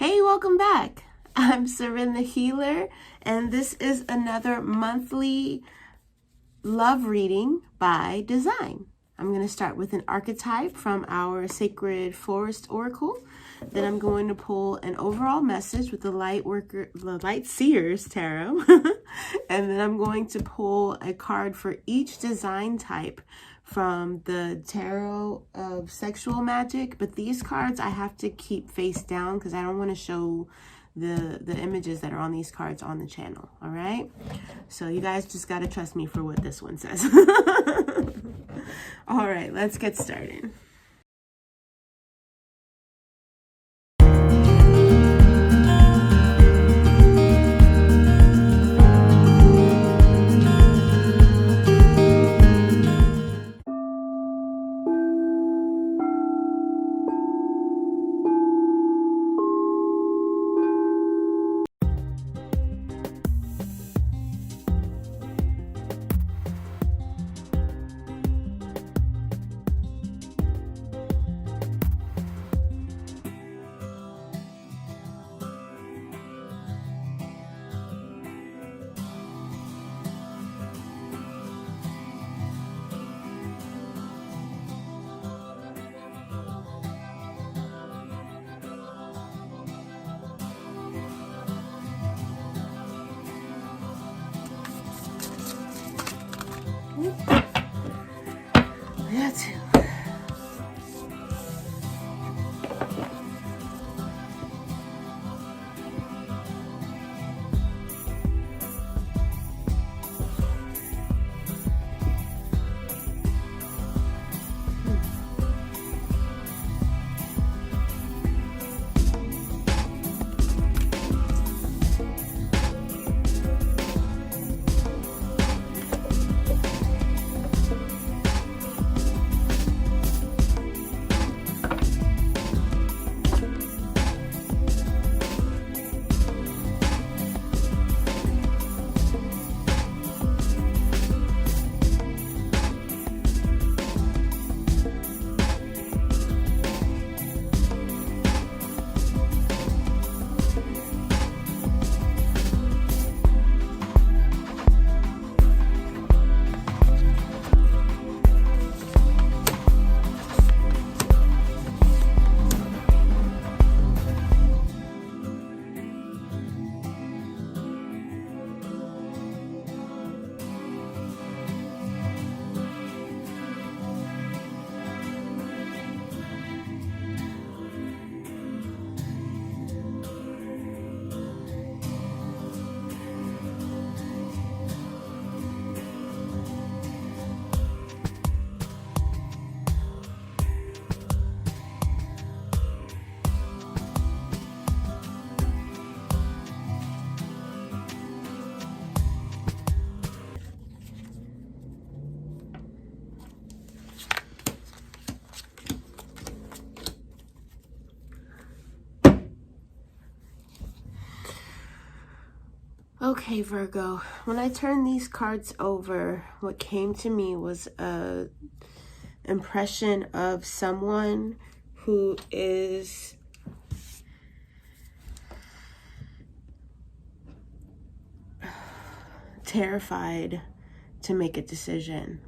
Hey, welcome back. I'm Seren the Healer, and this is another monthly love reading by design. I'm going to start with an archetype from our Sacred Forest Oracle. Then I'm going to pull an overall message with the LightSeer's Tarot. And then I'm going to pull a card for each design type from the Tarot of Sexual Magic. But these cards I have to keep face down because I don't want to show the images that are on these cards on the channel. All right, so you guys just got to trust me for what this one says. All right, let's get started. That's it. Okay, Virgo, when I turned these cards over, what came to me was a impression of someone who is terrified to make a decision.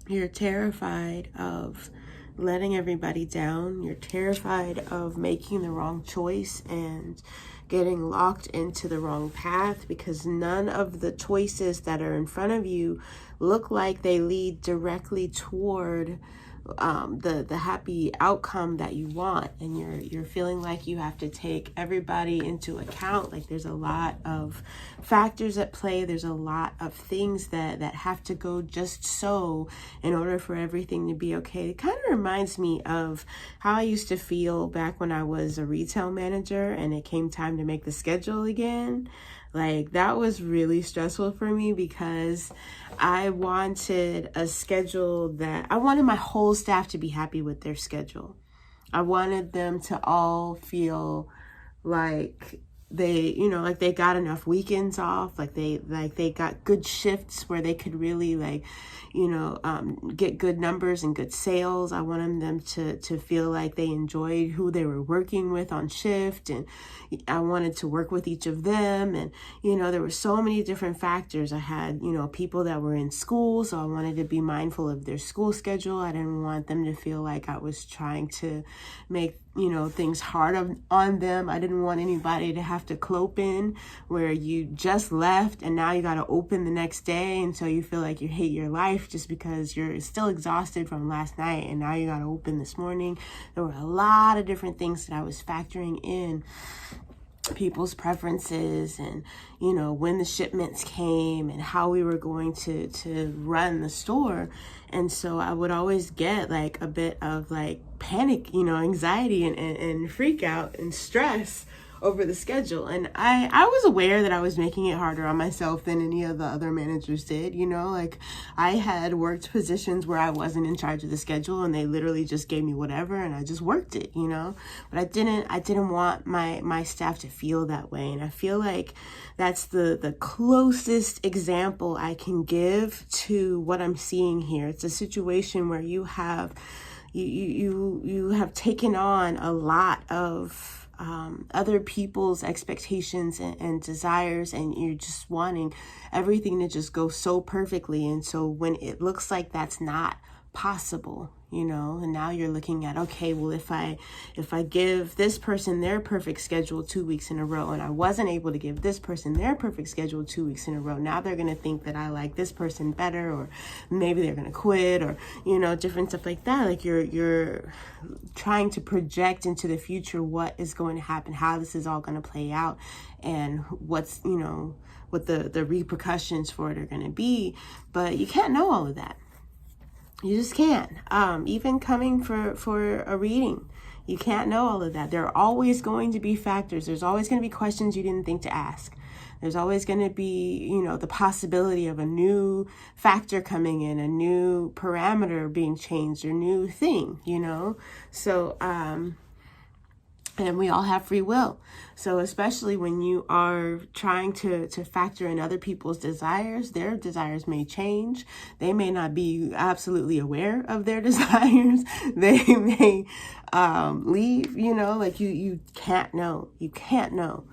You're terrified of letting everybody down. You're terrified of making the wrong choice and getting locked into the wrong path because none of the choices that are in front of you look like they lead directly toward the happy outcome that you want, and you're feeling like you have to take everybody into account. Like there's a lot of factors at play. There's a lot of things that have to go just so in order for everything to be okay. It kind of reminds me of how I used to feel back when I was a retail manager and it came time to make the schedule again. Like that was really stressful for me because I wanted a schedule that I wanted my whole staff to be happy with their schedule. I wanted them to all feel like you know, like they got enough weekends off, like they got good shifts where they could really, like, you know, get good numbers and good sales. I wanted them to feel like they enjoyed who they were working with on shift, and I wanted to work with each of them. And, you know, there were so many different factors. I had, you know, people that were in school, so I wanted to be mindful of their school schedule. I didn't want them to feel like I was trying to make, you know, things hard on them. I didn't want anybody to have to clope in where you just left and now you got to open the next day, and so you feel like you hate your life just because you're still exhausted from last night and now you got to open this morning. There were a lot of different things that I was factoring in, people's preferences, and, you know, when the shipments came and how we were going to run the store. And so I would always get like a bit of like panic, you know, anxiety and freak out and stress over the schedule. And I was aware that I was making it harder on myself than any of the other managers did, you know, like I had worked positions where I wasn't in charge of the schedule and they literally just gave me whatever and I just worked it, you know, but I didn't want my staff to feel that way. And I feel like that's the closest example I can give to what I'm seeing here. It's a situation where you have taken on a lot of other people's expectations and desires, and you're just wanting everything to just go so perfectly. And so when it looks like that's not possible, you know, and now you're looking at, okay, well, if I give this person their perfect schedule 2 weeks in a row and I wasn't able to give this person their perfect schedule 2 weeks in a row, now they're going to think that I like this person better, or maybe they're going to quit, or, you know, different stuff like that. Like you're trying to project into the future what is going to happen, how this is all going to play out, and what's, you know, what the repercussions for it are going to be. But you can't know all of that. You just can't. Even coming for a reading, you can't know all of that. There are always going to be factors. There's always going to be questions you didn't think to ask. There's always going to be, you know, the possibility of a new factor coming in, a new parameter being changed, or new thing, you know. So, and we all have free will. So especially when you are trying to factor in other people's desires, their desires may change. They may not be absolutely aware of their desires. They may leave, you know, like you can't know. You can't know.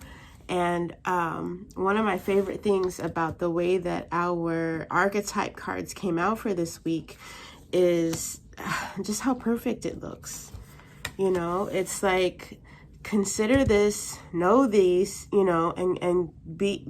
And one of my favorite things about the way that our archetype cards came out for this week is just how perfect it looks. You know, it's like, consider this, know these, you know, and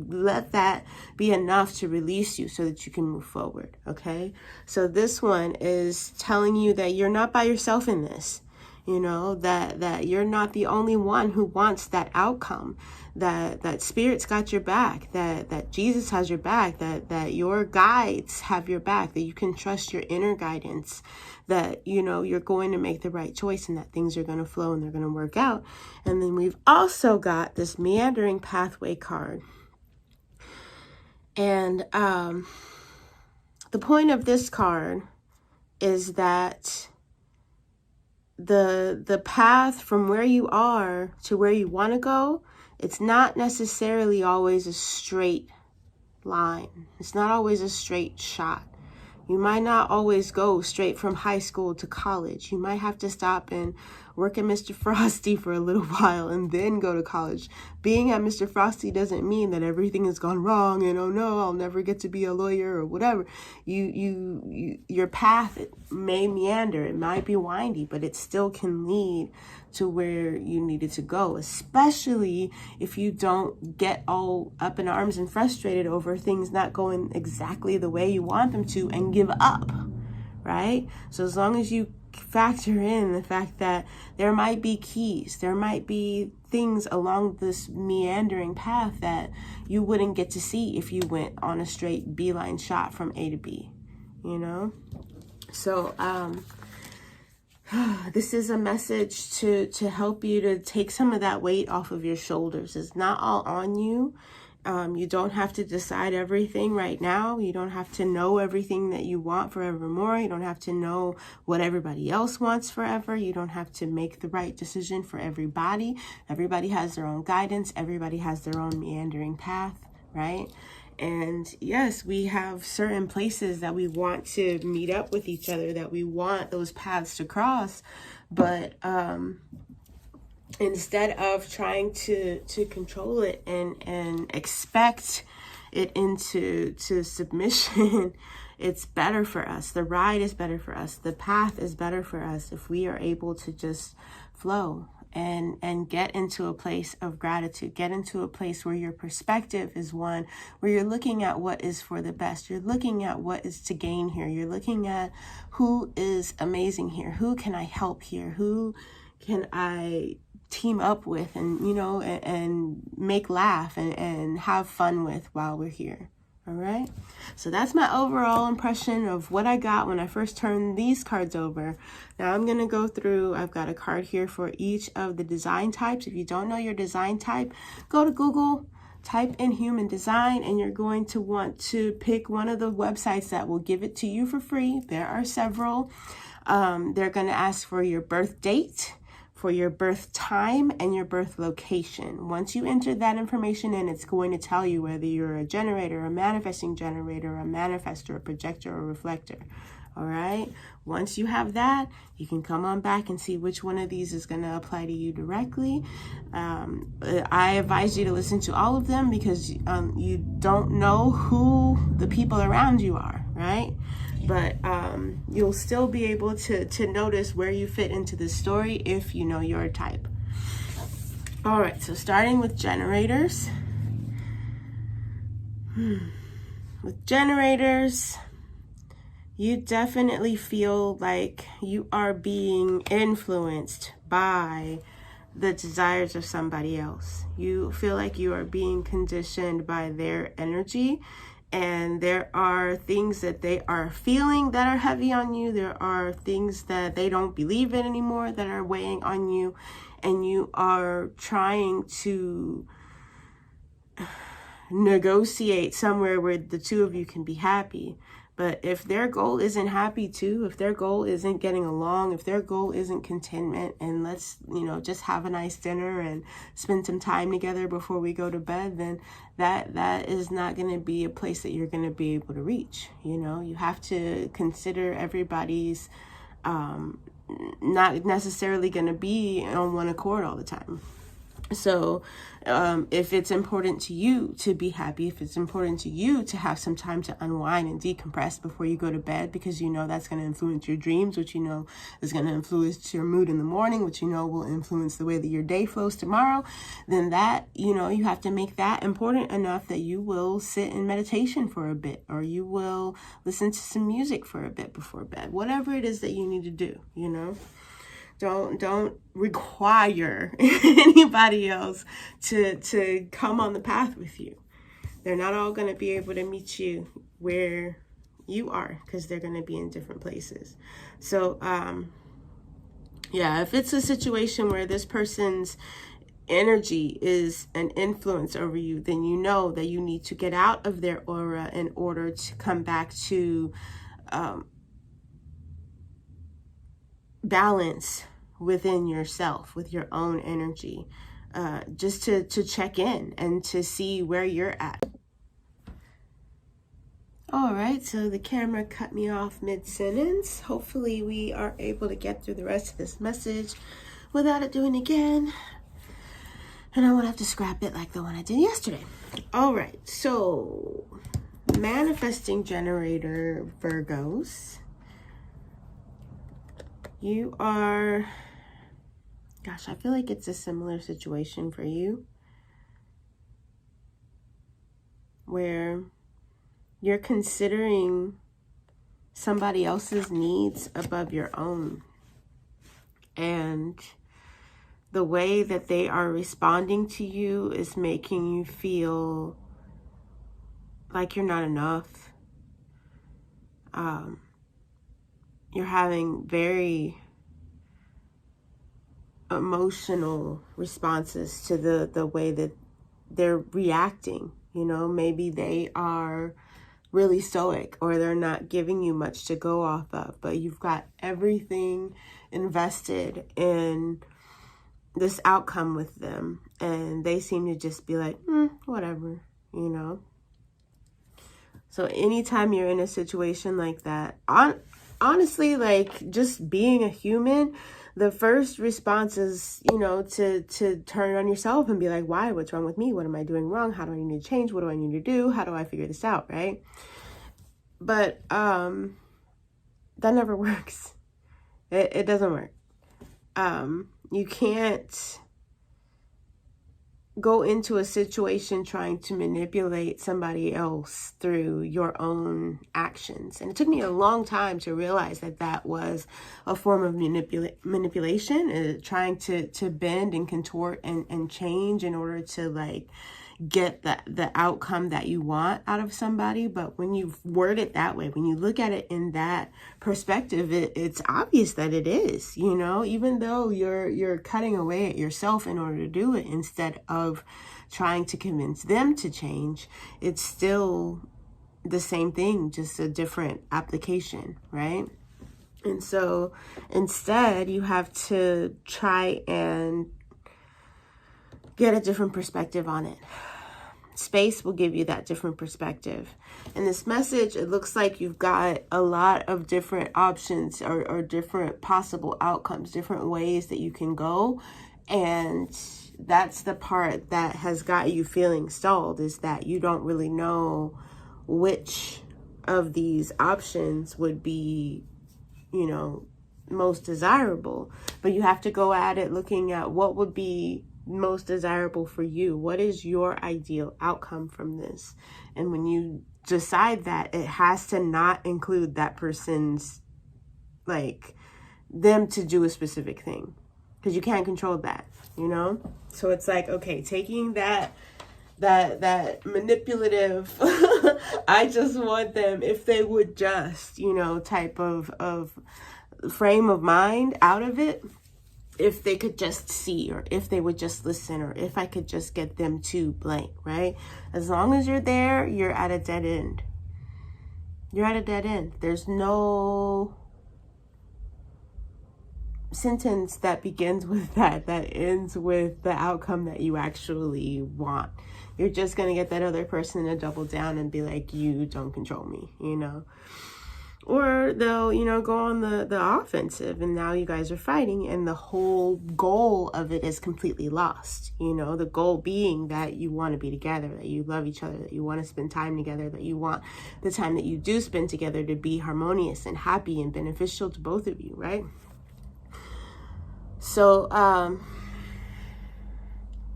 let that be enough to release you so that you can move forward. Okay. So this one is telling you that you're not by yourself in this, you know, that you're not the only one who wants that outcome, that Spirit's got your back, that Jesus has your back, that your guides have your back, that you can trust your inner guidance, that, you know, you're going to make the right choice and that things are going to flow and they're going to work out. And then we've also got this meandering pathway card. And the point of this card is that the path from where you are to where you want to go, it's not necessarily always a straight line. It's not always a straight shot. You might not always go straight from high school to college. You might have to stop and work at Mr. Frosty for a little while and then go to college. Being at Mr. Frosty doesn't mean that everything has gone wrong and, oh no, I'll never get to be a lawyer or whatever. Your path may meander. It might be windy, but it still can lead to where you needed to go, especially if you don't get all up in arms and frustrated over things not going exactly the way you want them to and give up, right? So as long as you factor in the fact that there might be keys, there might be things along this meandering path that you wouldn't get to see if you went on a straight beeline shot from A to B, you know? So, this is a message to help you to take some of that weight off of your shoulders. It's not all on you. You don't have to decide everything right now. You don't have to know everything that you want forevermore. You don't have to know what everybody else wants forever. You don't have to make the right decision for everybody. Everybody has their own guidance. Everybody has their own meandering path, right? And yes, we have certain places that we want to meet up with each other, that we want those paths to cross. But instead of trying to control it and expect it into submission, it's better for us. The ride is better for us. The path is better for us if we are able to just flow and get into a place of gratitude, get into a place where your perspective is one, where you're looking at what is for the best. You're looking at what is to gain here. You're looking at who is amazing here. Who can I help here? Who can I team up with and, you know, and make laugh and have fun with while we're here. All right. So that's my overall impression of what I got when I first turned these cards over. Now I'm going to go through, I've got a card here for each of the design types. If you don't know your design type, go to Google, type in human design, and you're going to want to pick one of the websites that will give it to you for free. There are several. They're going to ask for your birth date, for your birth time, and your birth location. Once you enter that information in, it's going to tell you whether you're a generator, a manifesting generator, a manifestor, a projector, or a reflector. All right. Once you have that, you can come on back and see which one of these is going to apply to you directly. I advise you to listen to all of them because you don't know who the people around you are, right? But you'll still be able to notice where you fit into the story if you know your type. All right, so starting with generators. With generators, you definitely feel like you are being influenced by the desires of somebody else. You feel like you are being conditioned by their energy. And there are things that they are feeling that are heavy on you. There are things that they don't believe in anymore that are weighing on you. And you are trying to negotiate somewhere where the two of you can be happy. But if their goal isn't happy too, if their goal isn't getting along, if their goal isn't contentment and let's, you know, just have a nice dinner and spend some time together before we go to bed, then that is not going to be a place that you're going to be able to reach. You know, you have to consider everybody's not necessarily going to be on one accord all the time. So if it's important to you to be happy, if it's important to you to have some time to unwind and decompress before you go to bed, because you know that's going to influence your dreams, which you know is going to influence your mood in the morning, which you know will influence the way that your day flows tomorrow, then that, you know, you have to make that important enough that you will sit in meditation for a bit, or you will listen to some music for a bit before bed, whatever it is that you need to do, you know. Don't require anybody else to come on the path with you. They're not all going to be able to meet you where you are because they're going to be in different places. So, yeah, if it's a situation where this person's energy is an influence over you, then you know that you need to get out of their aura in order to come back to balance within yourself, with your own energy, just to check in and to see where you're at. All right, so the camera cut me off mid-sentence. Hopefully we are able to get through the rest of this message without it doing it again. And I won't have to scrap it like the one I did yesterday. All right, so manifesting generator Virgos. You are, gosh, I feel like it's a similar situation for you where you're considering somebody else's needs above your own. And the way that they are responding to you is making you feel like you're not enough. You're having very emotional responses to the way that they're reacting You know, maybe they are really stoic, or they're not giving you much to go off of, but you've got everything invested in this outcome with them, and they seem to just be like, whatever, you know. So anytime you're in a situation like that, honestly, like, just being a human, the first response is, you know, to turn it on yourself and be like, why? What's wrong with me? What am I doing wrong? How do I need to change? What do I need to do? How do I figure this out, right? But that never works. It doesn't work. You can't go into a situation trying to manipulate somebody else through your own actions. And it took me a long time to realize that that was a form of manipulation, trying to bend and contort and change in order to, like, get the outcome that you want out of somebody. But when you word it that way, when you look at it in that perspective, it's obvious that it is, you know, even though you're cutting away at yourself in order to do it, instead of trying to convince them to change, it's still the same thing, just a different application, right? And so instead, you have to try and get a different perspective on it. Space will give you that different perspective. In this message, it looks like you've got a lot of different options, or different possible outcomes, different ways that you can go. And that's the part that has got you feeling stalled, is that you don't really know which of these options would be, you know, most desirable. But you have to go at it looking at what would be most desirable for you. What is your ideal outcome from this? And when you decide that, it has to not include that person's, like, them to do a specific thing, because you can't control that, you know? So it's like, okay, taking that manipulative I just want them, if they would just, you know, type of frame of mind out of it. If they could just see, or if they would just listen, or if I could just get them to blank, right? As long as you're there, you're at a dead end. You're at a dead end. There's no sentence that begins with that ends with the outcome that you actually want. You're just going to get that other person to double down and be like, you don't control me, you know? Or they'll, you know, go on the offensive, and now you guys are fighting, and the whole goal of it is completely lost. You know, the goal being that you want to be together, that you love each other, that you want to spend time together, that you want the time that you do spend together to be harmonious and happy and beneficial to both of you, right? So,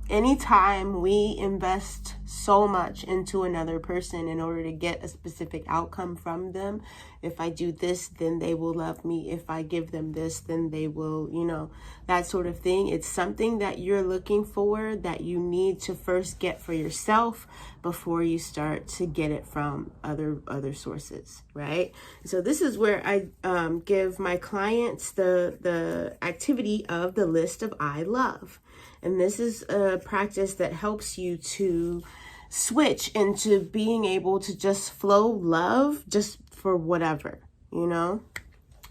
anytime we invest so much into another person in order to get a specific outcome from them, if I do this, then they will love me. If I give them this, then they will, you know, that sort of thing. It's something that you're looking for, that you need to first get for yourself before you start to get it from other sources, right? So this is where I give my clients the activity of the list of I love. And this is a practice that helps you to switch into being able to just flow love just for whatever, you know?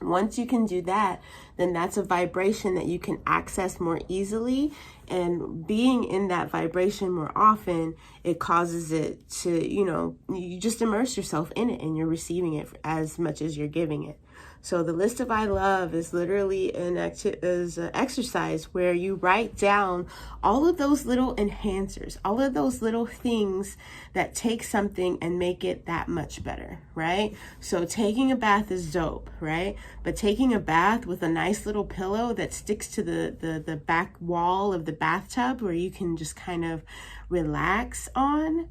Once you can do that, then that's a vibration that you can access more easily. And being in that vibration more often, it causes it to, you know, you just immerse yourself in it, and you're receiving it as much as you're giving it. So the list of I love is literally an exercise where you write down all of those little enhancers, all of those little things that take something and make it that much better, right? So taking a bath is dope, right? But taking a bath with a nice little pillow that sticks to the back wall of the bathtub, where you can just kind of relax on,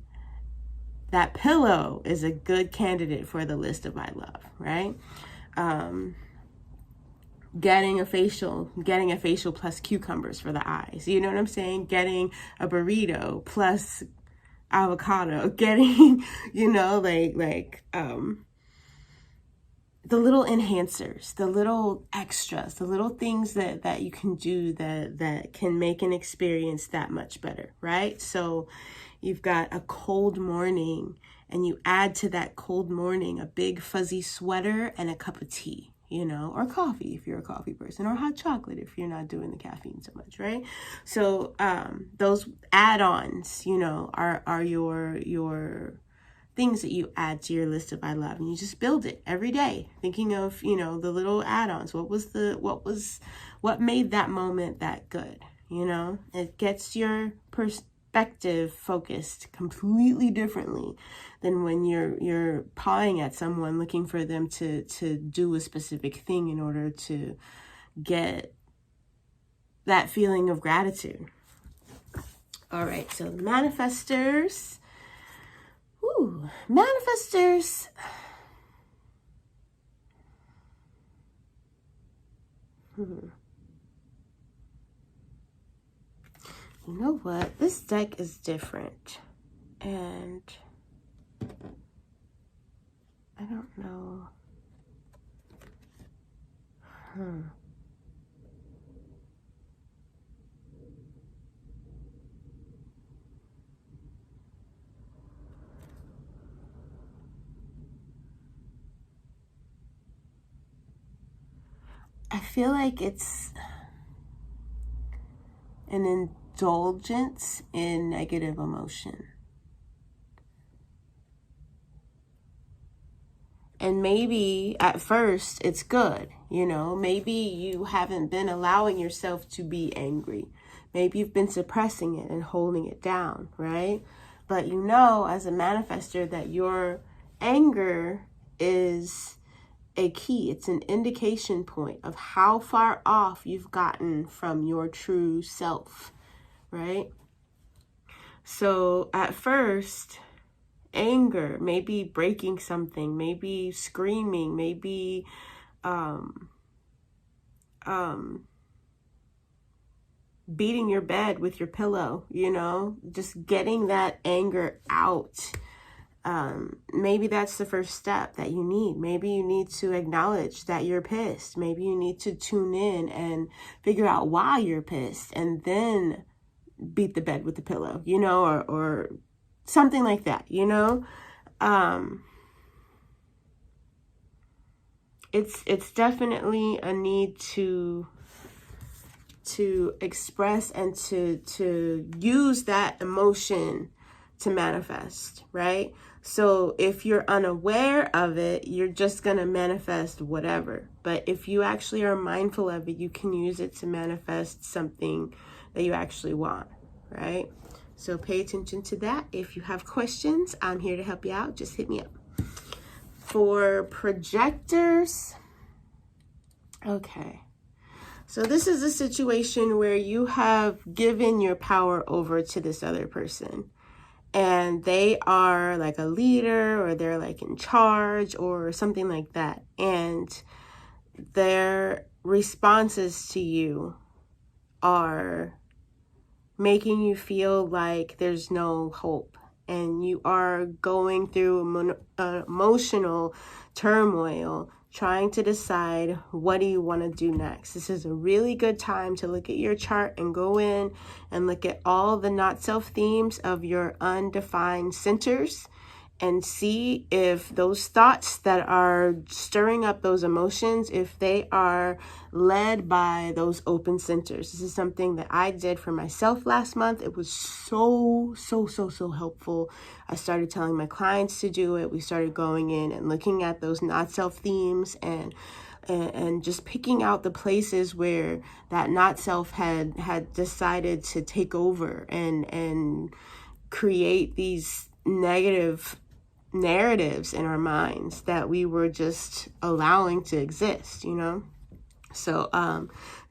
that pillow is a good candidate for the list of I love, right? Getting a facial plus cucumbers for the eyes. You know what I'm saying? Getting a burrito plus avocado. Getting, you know, like the little enhancers, the little extras, the little things that you can do that can make an experience that much better, right? So you've got a cold morning, and you add to that cold morning a big fuzzy sweater and a cup of tea, you know, or coffee if you're a coffee person, or hot chocolate if you're not doing the caffeine so much, right? So those add-ons, you know, are your things that you add to your list of I love, and you just build it every day, thinking of, you know, the little add-ons. What made that moment that good? You know, it gets your perspective focused completely differently than when you're pawing at someone looking for them to do a specific thing in order to get that feeling of gratitude. All right, so manifestors. Ooh, manifestors. You know what? This deck is different. And I don't know. I feel like it's an indulgence in negative emotion. And maybe at first it's good, you know, maybe you haven't been allowing yourself to be angry. Maybe you've been suppressing it and holding it down, right? But you know, as a manifestor, that your anger is a key. It's an indication point of how far off you've gotten from your true self, right? So at first, anger, maybe breaking something, maybe screaming, maybe beating your bed with your pillow, you know, just getting that anger out. Maybe that's the first step that you need. Maybe you need to acknowledge that you're pissed. Maybe you need to tune in and figure out why you're pissed, and then beat the bed with the pillow, you know, or something like that, you know. It's definitely a need to express and to use that emotion to manifest, right? So if you're unaware of it, you're just going to manifest whatever. But if you actually are mindful of it, you can use it to manifest something that you actually want, right? So pay attention to that. If you have questions, I'm here to help you out. Just hit me up. For projectors, okay. So this is a situation where you have given your power over to this other person, and they are like a leader, or they're like in charge or something like that. And their responses to you are making you feel like there's no hope, and you are going through emotional turmoil, trying to decide, what do you want to do next? This is a really good time to look at your chart and go in and look at all the not self themes of your undefined centers, and see if those thoughts that are stirring up those emotions, if they are led by those open centers. This is something that I did for myself last month. It was so helpful. I started telling my clients to do it. We started going in and looking at those not self themes, and just picking out the places where that not self had decided to take over and create these negative narratives in our minds that we were just allowing to exist, you know? So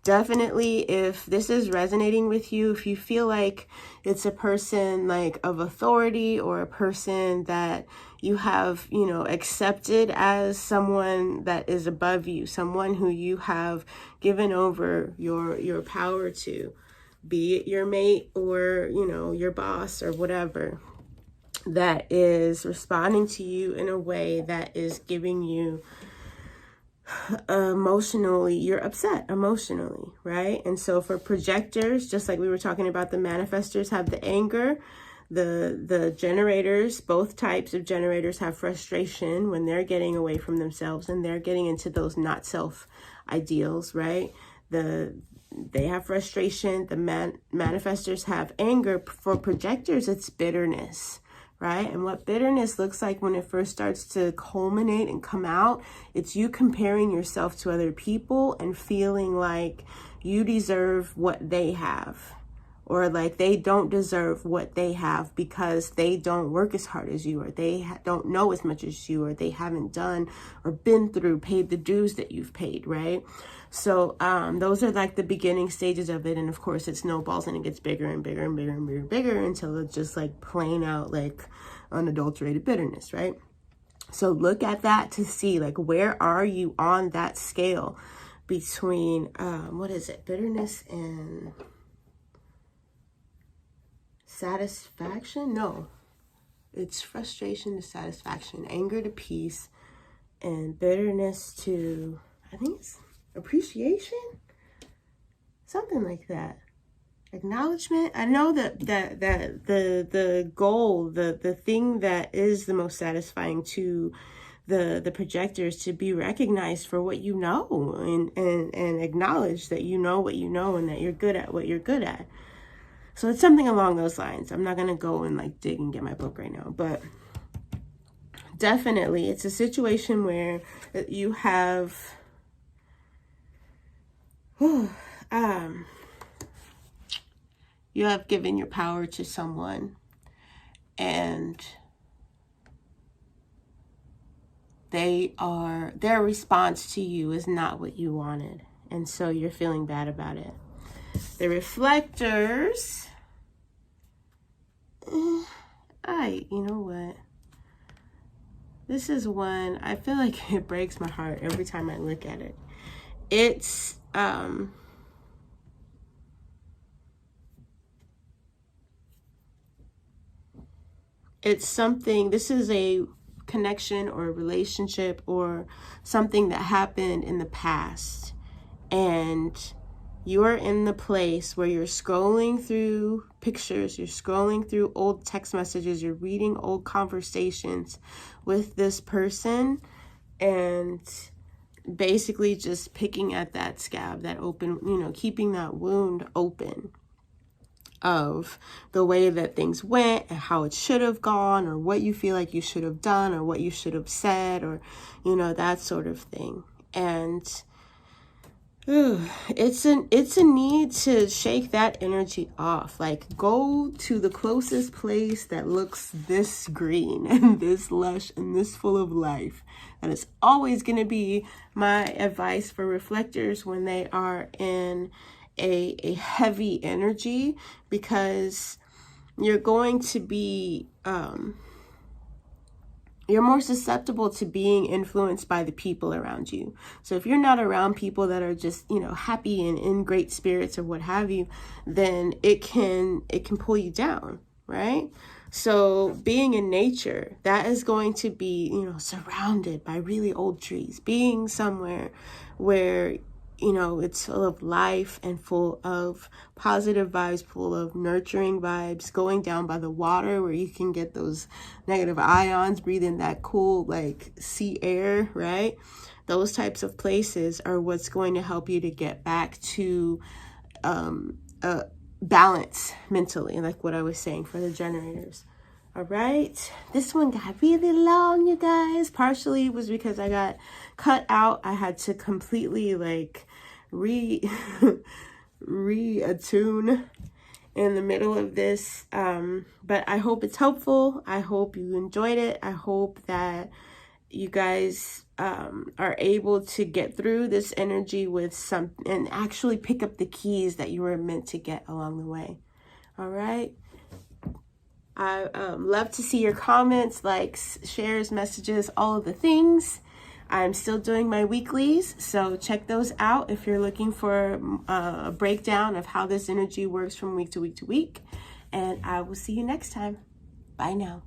definitely, if this is resonating with you, if you feel like it's a person like of authority, or a person that you have, you know, accepted as someone that is above you, someone who you have given over your power to, be it your mate or, you know, your boss or whatever, that is responding to you in a way that is giving you emotionally, you're upset emotionally, right? And so for projectors, just like we were talking about, the manifestors have the anger, The generators, both types of generators, have frustration when they're getting away from themselves and they're getting into those not self ideals, right? They have frustration. The manifestors have anger. For projectors, it's bitterness, right? And what bitterness looks like when it first starts to culminate and come out, it's you comparing yourself to other people and feeling like you deserve what they have, or like they don't deserve what they have because they don't work as hard as you, or they don't know as much as you, or they haven't done or been through, paid the dues that you've paid, right? So those are like the beginning stages of it. And of course it snowballs and it gets bigger and bigger and bigger and bigger and bigger until it's just like plain out like unadulterated bitterness, right? So look at that to see like, where are you on that scale between, what is it? Bitterness and satisfaction? No, it's frustration to satisfaction, anger to peace, and bitterness to, I think it's appreciation, something like that. Acknowledgement. I know that the goal, the thing that is the most satisfying to the projectors, to be recognized for what you know, and acknowledge that you know what you know and that you're good at what you're good at. So it's something along those lines. I'm not going to go and like dig and get my book right now, but definitely it's a situation where you have, you have given your power to someone and their response to you is not what you wanted. And so you're feeling bad about it. The reflectors, you know what? This is one, I feel like it breaks my heart every time I look at it. It's, it's something, this is a connection or a relationship or something that happened in the past. And you're in the place where you're scrolling through pictures, you're scrolling through old text messages, you're reading old conversations with this person, and basically just picking at that scab, that open, keeping that wound open of the way that things went and how it should have gone, or what you feel like you should have done, or what you should have said, or, that sort of thing. And it's a need to shake that energy off. Like, go to the closest place that looks this green and this lush and this full of life. And it's always going to be my advice for reflectors when they are in a heavy energy, because you're going to be you're more susceptible to being influenced by the people around you. So if you're not around people that are just, happy and in great spirits or what have you, then it can pull you down, right? So being in nature, that is going to be, surrounded by really old trees, being somewhere where, it's full of life and full of positive vibes, full of nurturing vibes, going down by the water where you can get those negative ions, breathe in that cool, like, sea air, right? Those types of places are what's going to help you to get back to balance mentally, like what I was saying for the generators. All right, this one got really long, you guys. Partially was because I got cut out. I had to completely like reattune in the middle of this. But I hope it's helpful. I hope you enjoyed it. I hope that you guys are able to get through this energy with some, and actually pick up the keys that you were meant to get along the way. All right. I love to see your comments, likes, shares, messages, all of the things. I'm still doing my weeklies, so check those out if you're looking for a breakdown of how this energy works from week to week to week. And I will see you next time. Bye now.